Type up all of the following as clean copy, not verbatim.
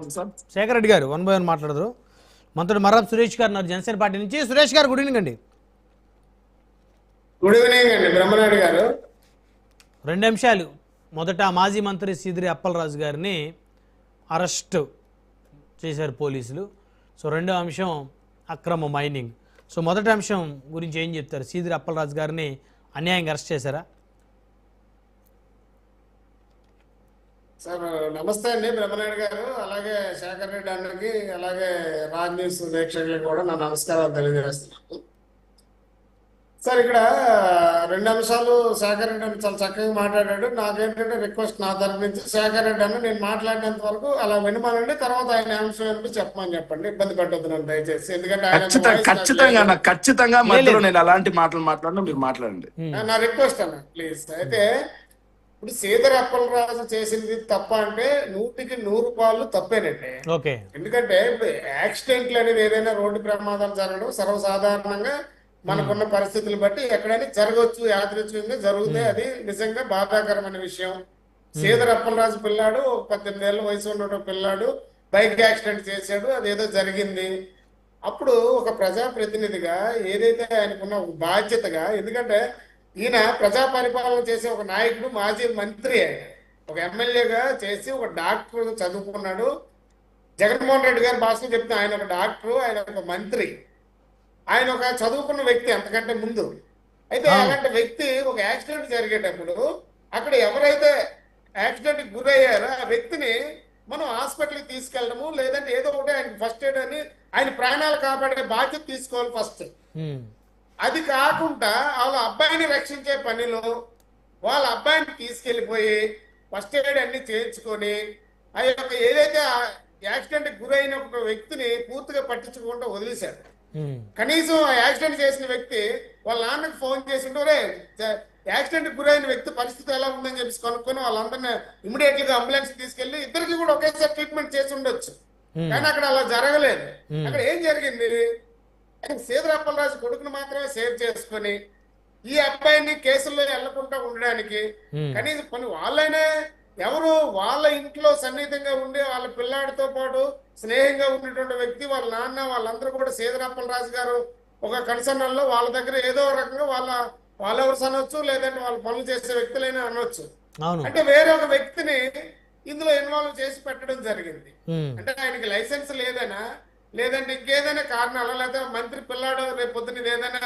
ఉంది సార్. శేఖర్ రెడ్డి గారు 1 by 1 మాట్లాడదు. మంత్రులు మర్రాబ్ సురేష్ గారు ఉన్నారు జనసేన పార్టీ నుంచి. సురేష్ గారు గుడ్ ఈవినింగ్ అండి. గుడ్ ఈవినింగ్ అండి బ్రహ్మనాయుడు గారు. 2 అంశాలు. మొదట మాజీ మంత్రి సీదిరి అప్పలరాజు గారిని అరెస్ట్ చేశారు పోలీసులు. సో రెండో అంశం అక్రమ మైనింగ్. సో మొదటి అంశం గురించి ఏం చెప్తారు? సీదిరి అప్పలరాజు గారిని అన్యాయంగా అరెస్ట్ చేశారా? సార్ నమస్తే అండి బ్రహ్మనాయుడు గారు, అలాగే శేఖర్ రెడ్డి అన్నకి, అలాగే రాజ్ న్యూస్ వీక్షకులకు కూడా నా నమస్కారాలు తెలియజేస్తున్నాను. సార్ ఇక్కడ 2 అంశాలు శేఖర్ రెడ్డి అన్న చాలా చక్కగా మాట్లాడాడు. నాకేంటంటే రిక్వెస్ట్ నా తరఫు నుంచి, శేఖర్ రెడ్డి అన్న నేను మాట్లాడినంత వరకు అలా వినమనండి, తర్వాత ఆయన అంశం ఏంటో చెప్పమని చెప్పండి, ఇబ్బంది పెట్టొద్దు నన్ను దయచేసి. ఎందుకంటే ఖచ్చితంగా మధ్యలో నేను అలాంటి మాటలు మాట్లాడినా మీరు మాట్లాడండి. నా రిక్వెస్ట్ అన్న ప్లీజ్. అయితే ఇప్పుడు సీదిరి అప్పలరాజు చేసింది తప్ప అంటే 100కి 100 తప్పేనండి. ఓకే. ఎందుకంటే ఇప్పుడు యాక్సిడెంట్లు అనేది ఏదైనా రోడ్డు ప్రమాదాలు జరగడం సర్వసాధారణంగా మనకున్న పరిస్థితులు బట్టి ఎక్కడైనా జరగవచ్చు, యాదృచ్ఛికంగా జరుగుతాయి. అది నిజంగా బాధాకరమైన విషయం. సీదిరి అప్పలరాజు పిల్లాడు 18 ఏళ్ల వయసు ఉన్న పిల్లాడు బైక్ యాక్సిడెంట్ చేశాడు, అదేదో జరిగింది. అప్పుడు ఒక ప్రజాప్రతినిధిగా ఏదైతే ఆయనకున్న ఒక బాధ్యతగా, ఎందుకంటే ఈయన ప్రజా పరిపాలన చేసే ఒక నాయకుడు, మాజీ మంత్రి, ఒక ఎమ్మెల్యేగా చేసి ఒక డాక్టర్ చదువుకున్నాడు. జగన్మోహన్ రెడ్డి గారి భాషలో చెప్తే ఆయన ఒక డాక్టరు, ఆయన ఒక మంత్రి, ఆయన ఒక చదువుకున్న వ్యక్తి అంతకంటే ముందు. అయితే అలాంటి వ్యక్తి ఒక యాక్సిడెంట్ జరిగేటప్పుడు అక్కడ ఎవరైతే యాక్సిడెంట్ గురయ్యారో ఆ వ్యక్తిని మనం హాస్పిటల్కి తీసుకెళ్ళడము, లేదంటే ఏదో ఒకటి ఆయన ఫస్ట్ ఎయిడ్ అని ఆయన ప్రాణాలు కాపాడే బాధ్యత తీసుకోవాలి ఫస్ట్. అది కాకుండా వాళ్ళ అబ్బాయిని రక్షించే పనిలో వాళ్ళ అబ్బాయిని తీసుకెళ్లిపోయి ఫస్ట్ ఎయిడ్ అన్ని చేయించుకొని ఆ యొక్క ఏదైతే యాక్సిడెంట్ గురైన ఒక వ్యక్తిని పూర్తిగా పట్టించుకుంటూ వదిలేశారు. కనీసం ఆ యాక్సిడెంట్ చేసిన వ్యక్తి వాళ్ళ నాన్నకి ఫోన్ చేసి ఉంటే యాక్సిడెంట్ గురైన వ్యక్తి పరిస్థితి ఎలా ఉందని చెప్పి కనుక్కొని వాళ్ళందరినీ ఇమీడియట్ గా అంబులెన్స్ తీసుకెళ్లి ఇద్దరికి కూడా ఒకేసారి ట్రీట్మెంట్ చేసి ఉండొచ్చు. కానీ అక్కడ అలా జరగలేదు. అక్కడ ఏం జరిగింది, సీదిరి అప్పలరాజు కొడుకును మాత్రమే సేవ్ చేసుకుని ఈ అబ్బాయిని కేసుల్లో వెళ్లకుండా ఉండడానికి కనీసం కొన్ని వాళ్ళైనా ఎవరు వాళ్ళ ఇంట్లో సన్నిహితంగా ఉండి వాళ్ళ పిల్లాడితో పాటు స్నేహంగా ఉన్నటువంటి వ్యక్తి, వాళ్ళ నాన్న, వాళ్ళందరూ కూడా సీదిరి అప్పలరాజు గారు ఒక కన్సర్న్లో వాళ్ళ దగ్గర ఏదో రకంగా వాళ్ళెవరు అనొచ్చు, లేదంటే వాళ్ళ పనులు చేసే వ్యక్తులైనా అనొచ్చు. అంటే వేరే ఒక వ్యక్తిని ఇందులో ఇన్వాల్వ్ చేసి పెట్టడం జరిగింది. అంటే ఆయనకి లైసెన్స్ లేదనా, లేదంటే ఇంకేదైనా కారణాలు, లేదా మంత్రి పిల్లాడు రేపు పొద్దున ఏదైనా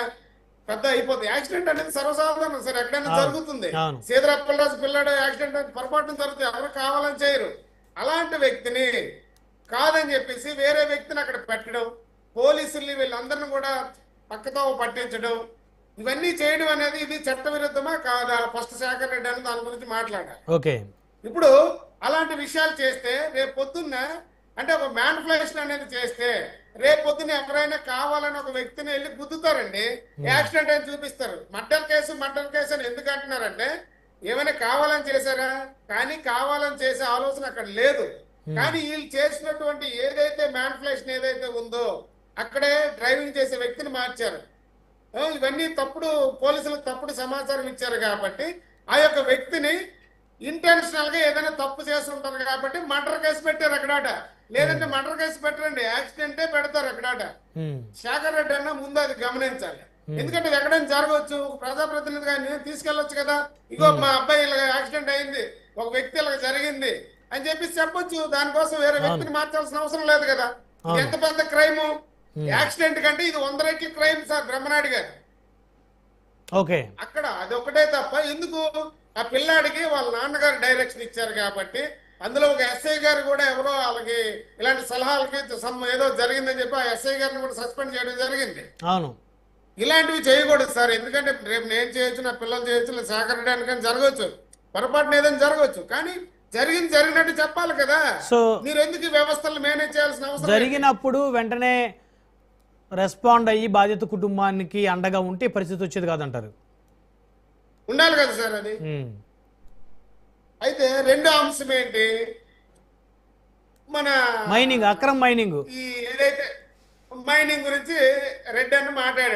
పెద్ద అయిపోతుంది. యాక్సిడెంట్ అనేది సర్వసాధారణం సార్, ఎక్కడైనా జరుగుతుంది. సీదిరి అప్పలరాజు పిల్లాడు యాక్సిడెంట్ పొరపాటున జరుగుతుంది, ఎవరు కావాలని చేయరు. అలాంటి వ్యక్తిని కాదని చెప్పేసి వేరే వ్యక్తిని అక్కడ పెట్టడం, పోలీసుల్ని వీళ్ళందరినీ కూడా పక్కతో పట్టించడం, ఇవన్నీ చేయడం అనేది ఇది చట్ట విరుద్ధమా కాదా? ఫస్ట్ శేఖర్ రెడ్డి అని దాని గురించి మాట్లాడాలి. ఓకే. ఇప్పుడు అలాంటి విషయాలు చేస్తే రేపు పొద్దున్న అంటే ఒక మ్యానిపులేషన్ అనేది చేస్తే రేపు పొద్దున్న ఎవరైనా కావాలని ఒక వ్యక్తిని వెళ్ళి గుద్దుతారండి, యాక్సిడెంట్ అని చూపిస్తారు. మర్డర్ కేసు అని ఎందుకు అంటున్నారంటే ఏమైనా కావాలని చేశారా? కానీ కావాలని చేసే ఆలోచన అక్కడ లేదు. కానీ వీళ్ళు చేసినటువంటి ఏదైతే మ్యానిపులేషన్ ఏదైతే ఉందో అక్కడే డ్రైవింగ్ చేసే వ్యక్తిని మార్చారు. ఇవన్నీ తప్పుడు, పోలీసులకు తప్పుడు సమాచారం ఇచ్చారు కాబట్టి ఆ యొక్క వ్యక్తిని ఇంటెన్షనల్ గా ఏదైనా తప్పు చేసి ఉంటారు కాబట్టి మర్డర్ కేసు పెట్టారు అక్కడాట. లేదంటే మర్డర్ కేసు పెట్టరండి, యాక్సిడెంటే పెడతారు అక్కడాట. శేఖర్ రెడ్డి అన్న ముందు అది గమనించాలి. ఎందుకంటే ఎక్కడైనా జరగవచ్చు, ప్రజాప్రతినిధిగా నేను తీసుకెళ్లొచ్చు కదా, ఇగో మా అబ్బాయి ఇలా యాక్సిడెంట్ అయింది, ఒక వ్యక్తి ఇలా జరిగింది అని చెప్పి చెప్పొచ్చు. దానికోసం వేరే వ్యక్తిని మార్చాల్సిన అవసరం లేదు కదా. ఇది ఎంత పెద్ద క్రైమ్, యాక్సిడెంట్ కంటే ఇది 100 రెట్ల క్రైమ్ సార్ బ్రహ్మనాయుడు గారు. ఓకే. అక్కడ అది ఒకటే తప్ప ఎందుకు ఆ పిల్లాడికి వాళ్ళ నాన్నగారు డైరెక్షన్ ఇచ్చారు కాబట్టి, అందులో ఒక ఎస్ఐ గారు కూడా ఎవరో వాళ్ళకి ఇలాంటి సలహాలకి ఏదో జరిగిందని చెప్పి ఆ ఎస్ఐ గారిని కూడా సస్పెండ్ చేయడం జరిగింది. అవును. ఇలాంటివి చేయకూడదు సార్. ఎందుకంటే రేపు నేను చేయొచ్చు, నా పిల్లలు చేయొచ్చు, శేఖర్ రెడ్డి అని జరగవచ్చు, పొరపాటున ఏదైనా జరగవచ్చు. కానీ జరిగినట్టు చెప్పాలి కదా. సో మీరు ఎందుకు వ్యవస్థలు మేనేజ్ చేయాల్సిన అవసరం? జరిగినప్పుడు వెంటనే రెస్పాండ్ అయ్యి బాధిత కుటుంబానికి అండగా ఉంటే పరిస్థితి వచ్చేది కాదంటారు. ఉండాలి కదా సార్ అది. అయితే రెండో అంశం ఏంటి, మన మైనింగ్, అక్రమ మైనింగ్, ఈ ఏదైతే మైనింగ్ గురించి రెడ్డి అని మాట్లాడాడు.